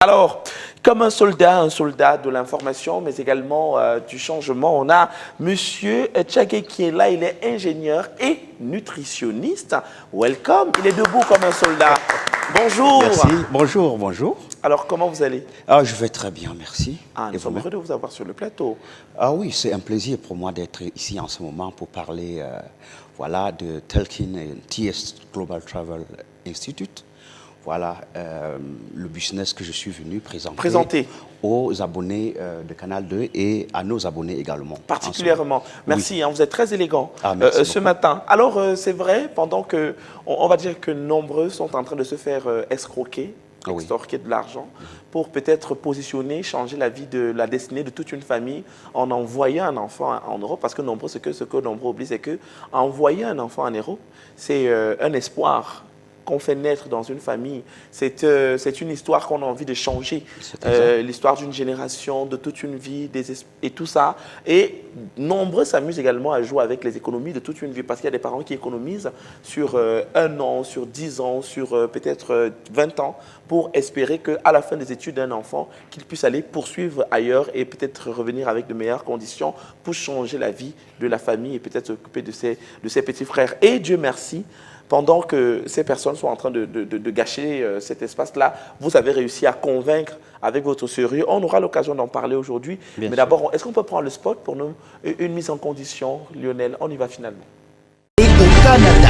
Alors, comme un soldat de l'information, mais également du changement, on a Monsieur Tchagé qui est là, il est ingénieur et nutritionniste. Welcome, il est debout comme un soldat. Bonjour. Merci, bonjour, bonjour. Alors, comment vous allez? Ah, je vais très bien, merci. Ah, nous sommes heureux de vous avoir sur le plateau. Ah oui, c'est un plaisir pour moi d'être ici en ce moment pour parler voilà, de Telkin et TS Global Travel Institute. Voilà le business que je suis venu présenter aux abonnés de Canal 2 et à nos abonnés également. Particulièrement. Merci, oui. Hein, vous êtes très élégant ce beaucoup. matin. Alors, c'est vrai, pendant que, on va dire que nombreux sont en train de se faire escroquer, extorquer de l'argent, pour peut-être positionner, changer la vie de la destinée de toute une famille en envoyant un enfant en Europe. Parce que nombreux, ce que nombreux oublient, c'est que envoyer un enfant en Europe, c'est un espoir qu'on fait naître dans une famille. C'est une histoire qu'on a envie de changer. L'histoire d'une génération, de toute une vie, et tout ça. Et nombreux s'amusent également à jouer avec les économies de toute une vie, parce qu'il y a des parents qui économisent sur 1 an, sur 10 ans, sur peut-être 20 ans, pour espérer qu'à la fin des études d'un enfant, qu'il puisse aller poursuivre ailleurs et peut-être revenir avec de meilleures conditions pour changer la vie de la famille et peut-être s'occuper de ses petits frères. Et Dieu merci, pendant que ces personnes sont en train de gâcher cet espace-là, vous avez réussi à convaincre avec votre sérieux. On aura l'occasion d'en parler aujourd'hui. Mais d'abord, est-ce qu'on peut prendre le spot pour nous? Une mise en condition, Lionel, on y va finalement. Et au Canada,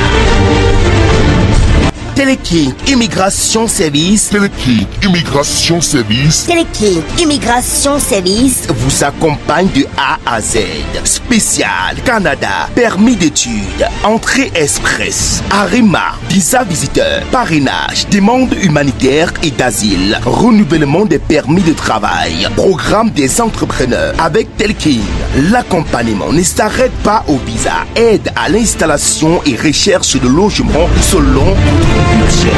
Telkin Immigration Service. Telkin Immigration Service. Telkin Immigration Service vous accompagne de A à Z. Spécial Canada, permis d'études, entrée express, Arima, visa visiteur, parrainage, demande humanitaire et d'asile, renouvellement des permis de travail, programme des entrepreneurs. Avec Telkin, l'accompagnement ne s'arrête pas au visa, aide à l'installation et recherche de logement selon votre budget.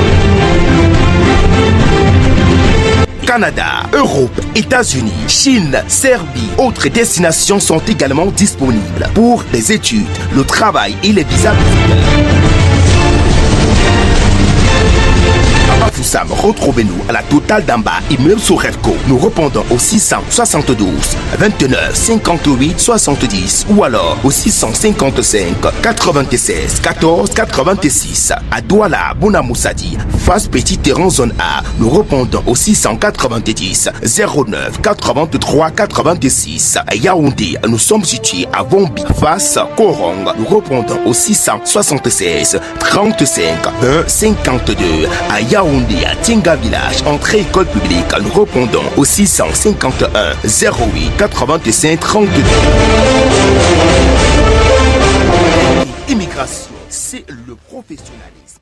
Canada, Europe, États-Unis, Chine, Serbie, autres destinations sont également disponibles pour les études, le travail et les visas visiteurs. Foussam, retrouvez-nous à la Totale d'Amba, immeuble Sorevco. Nous répondons au 672 29 58 70 ou alors au 655 96 14 86. À Douala, Bonamoussadi, face Petit Terrain Zone A. Nous répondons au 690 09 83 86. À Yaoundé, nous sommes situés à Vombi, face Korong. Nous répondons au 676 35 1 52. À Yaoundé, à Tinga Village, entrée école publique, nous répondons au 651 08 85 32. Immigration, c'est le professionnalisme.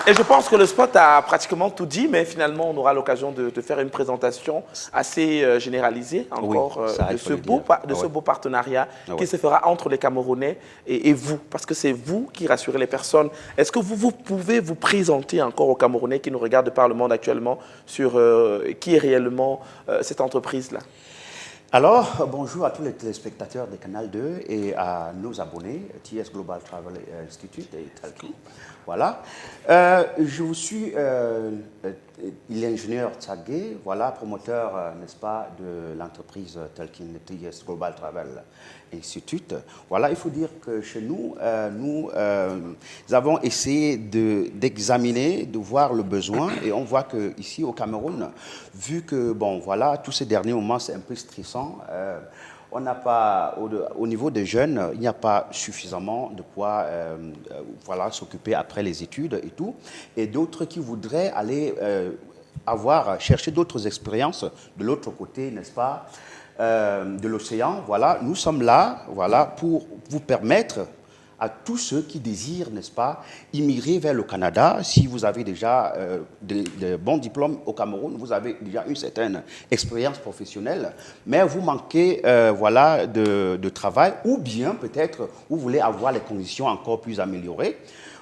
Et je pense que le spot a pratiquement tout dit, mais finalement, on aura l'occasion de faire une présentation assez généralisée encore de ce beau partenariat qui se fera entre les Camerounais et vous, parce que c'est vous qui rassurez les personnes. Est-ce que vous pouvez vous présenter encore aux Camerounais qui nous regardent par le monde actuellement sur qui est réellement cette entreprise-là? Alors, bonjour à tous les téléspectateurs de Canal 2 et à nos abonnés, TS Global Travel Institute et Telkin. Voilà. Je suis l'ingénieur Tchagé, voilà, promoteur, n'est-ce pas, de l'entreprise Telkin, TS Global Travel Institute. Voilà, il faut dire que chez nous, nous avons essayé d'examiner, de voir le besoin et on voit qu'ici au Cameroun, vu que, bon, voilà, tous ces derniers moments, c'est un peu stressant, on n'a pas, au niveau des jeunes, il n'y a pas suffisamment de quoi voilà, s'occuper après les études et tout. Et d'autres qui voudraient aller chercher d'autres expériences de l'autre côté, n'est-ce pas, de l'océan. Voilà, nous sommes là voilà, pour vous permettre à tous ceux qui désirent, n'est-ce pas, immigrer vers le Canada. Si vous avez déjà de bons diplômes au Cameroun, vous avez déjà une certaine expérience professionnelle, mais vous manquez voilà, de travail, ou bien peut-être vous voulez avoir les conditions encore plus améliorées.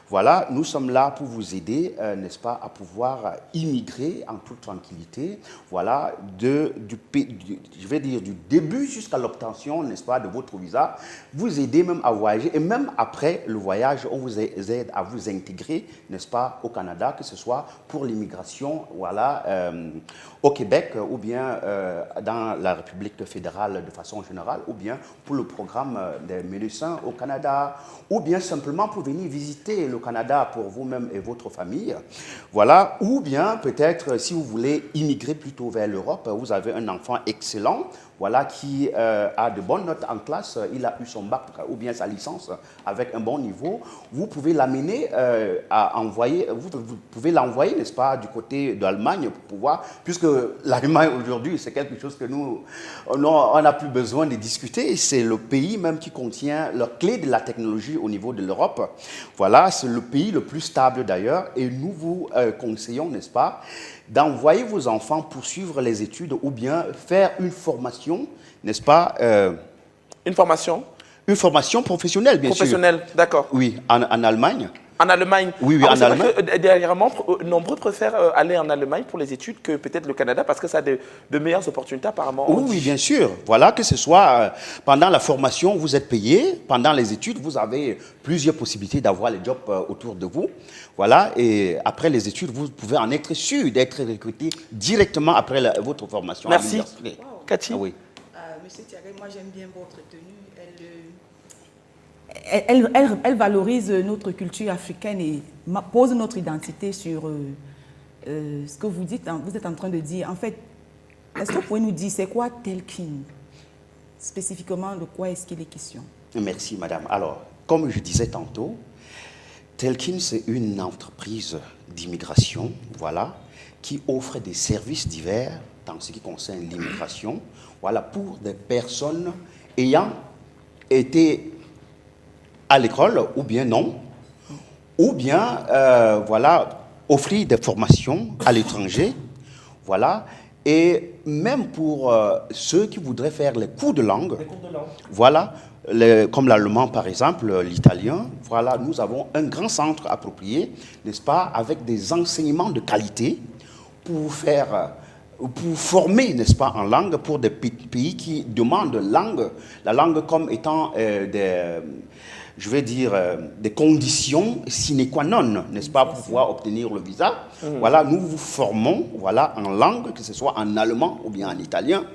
Voilà, nous sommes là pour vous aider, n'est-ce pas, à pouvoir immigrer en toute tranquillité, voilà, je vais dire du début jusqu'à l'obtention, n'est-ce pas, de votre visa, vous aider même à voyager, et même après le voyage, on vous aide à vous intégrer, n'est-ce pas, au Canada, que ce soit pour l'immigration, voilà, au Québec, ou bien dans la République fédérale de façon générale, ou bien pour le programme des médecins au Canada, ou bien simplement pour venir visiter le Canada pour vous-même et votre famille. Voilà. Ou bien peut-être si vous voulez immigrer plutôt vers l'Europe, vous avez un enfant excellent, voilà, qui a de bonnes notes en classe, il a eu son bac ou bien sa licence avec un bon niveau, vous pouvez l'amener à envoyer, vous pouvez l'envoyer, n'est-ce pas, du côté de l'Allemagne pour pouvoir, puisque l'Allemagne aujourd'hui, c'est quelque chose que nous, on n'a plus besoin de discuter, c'est le pays même qui contient la clé de la technologie au niveau de l'Europe. Voilà, c'est le pays le plus stable d'ailleurs, et nous vous conseillons, n'est-ce pas, d'envoyer vos enfants poursuivre les études ou bien faire une formation, n'est-ce pas Une formation? Une formation professionnelle, bien sûr. Professionnelle, d'accord. Oui, en Allemagne. En Allemagne? Oui, en Allemagne. Dernièrement, nombreux préfèrent aller en Allemagne pour les études que peut-être le Canada parce que ça a de meilleures opportunités apparemment. Oui, bien sûr. Voilà, que ce soit pendant la formation, vous êtes payé. Pendant les études, vous avez plusieurs possibilités d'avoir les jobs autour de vous. Voilà, et après les études, vous pouvez en être sûr d'être recruté directement après votre formation. Merci. Cathy? Ah, oui. Monsieur Thierry, moi j'aime bien votre tenue. Elle valorise notre culture africaine et pose notre identité sur ce que vous dites. Vous êtes en train de dire. En fait, est-ce que vous pouvez nous dire c'est quoi Telkin? Spécifiquement, de quoi est-ce qu'il est question? Merci, madame. Alors, comme je disais tantôt, Telkin, c'est une entreprise d'immigration, voilà, qui offre des services divers dans ce qui concerne l'immigration, voilà, pour des personnes ayant été à l'école ou bien non, ou bien voilà, offrir des formations à l'étranger, voilà, et même pour ceux qui voudraient faire les cours de langue, voilà, comme l'allemand par exemple, l'italien, voilà, nous avons un grand centre approprié, n'est-ce pas, avec des enseignements de qualité pour former, n'est-ce pas, en langue pour des pays qui demandent la langue comme étant je vais dire, des conditions sine qua non, n'est-ce pas, pour pouvoir obtenir le visa. Voilà, nous vous formons, voilà, en langue, que ce soit en allemand ou bien en italien.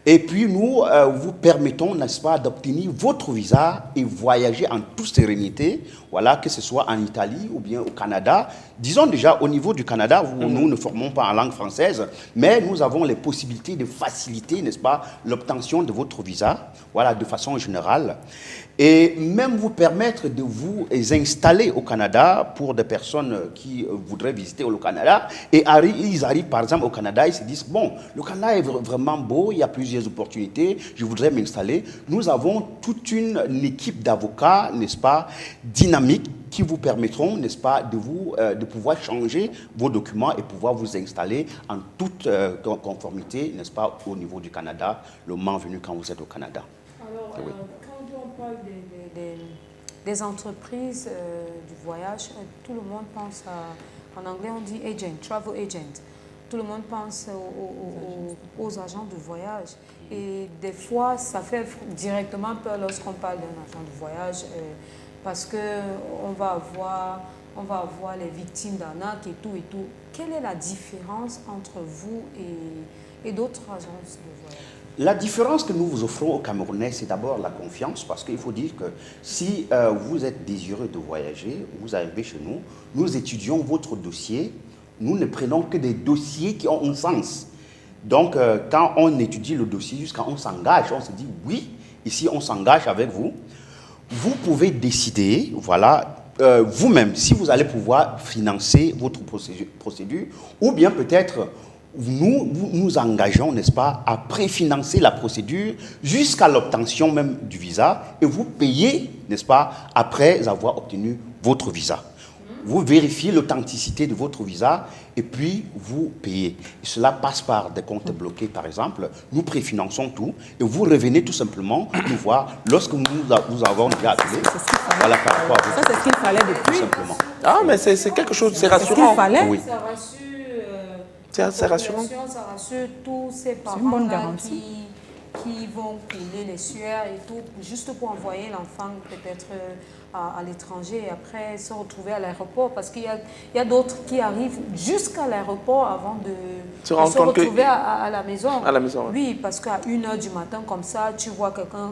Et puis nous vous permettons, n'est-ce pas, d'obtenir votre visa et voyager en toute sérénité, voilà, que ce soit en Italie ou bien au Canada. Disons déjà au niveau du Canada, nous ne formons pas en langue française, mais nous avons les possibilités de faciliter, n'est-ce pas, l'obtention de votre visa, voilà, de façon générale. Et même vous permettre de vous installer au Canada pour des personnes qui voudraient visiter le Canada. Et ils arrivent par exemple au Canada, ils se disent, bon, le Canada est vraiment beau, il y a plusieurs opportunités, je voudrais m'installer. Nous avons toute une équipe d'avocats, n'est-ce pas, dynamique, qui vous permettront, n'est-ce pas, de pouvoir changer vos documents et pouvoir vous installer en toute conformité, n'est-ce pas, au niveau du Canada, le moment venu quand vous êtes au Canada. Alors, oui. Quand on parle des entreprises du voyage, tout le monde pense en anglais on dit agent, travel agent. Tout le monde pense aux agents de voyage. Et des fois, ça fait directement peur lorsqu'on parle d'un agent de voyage parce qu'on va avoir les victimes d'arnaque et tout et tout. Quelle est la différence entre vous et d'autres agences de voyage? La différence que nous vous offrons aux Camerounais, c'est d'abord la confiance, parce qu'il faut dire que si vous êtes désireux de voyager, vous arrivez chez nous, nous étudions votre dossier, nous ne prenons que des dossiers qui ont un sens. Donc, quand on étudie le dossier, jusqu'à on s'engage, on se dit oui, ici on s'engage avec vous. Vous pouvez décider, voilà, vous-même, si vous allez pouvoir financer votre procédure, ou bien peut-être nous engageons, n'est-ce pas, à préfinancer la procédure jusqu'à l'obtention même du visa et vous payez, n'est-ce pas, après avoir obtenu votre visa. vous vérifiez l'authenticité de votre visa et puis vous payez. Et cela passe par des comptes bloqués, par exemple. Nous préfinançons tout et vous revenez tout simplement nous voir lorsque nous avons déjà appelé. Voilà, par rapport à vous. Ça, c'est ce qu'il fallait depuis. Tout simplement. Ah, mais c'est quelque chose, c'est C'est ce qu'il rassurant. fallait. Oui. Ça rassure, C'est rassurant. ça rassure tous ces une bonne parents garantie. qui vont couler les sueurs et tout, juste pour envoyer l'enfant peut-être à l'étranger et après se retrouver à l'aéroport. Parce qu'il y a d'autres qui arrivent jusqu'à l'aéroport avant de se rendre compte retrouver à la maison. À la maison, ouais. Oui, parce qu'à 1h du matin, comme ça, tu vois quelqu'un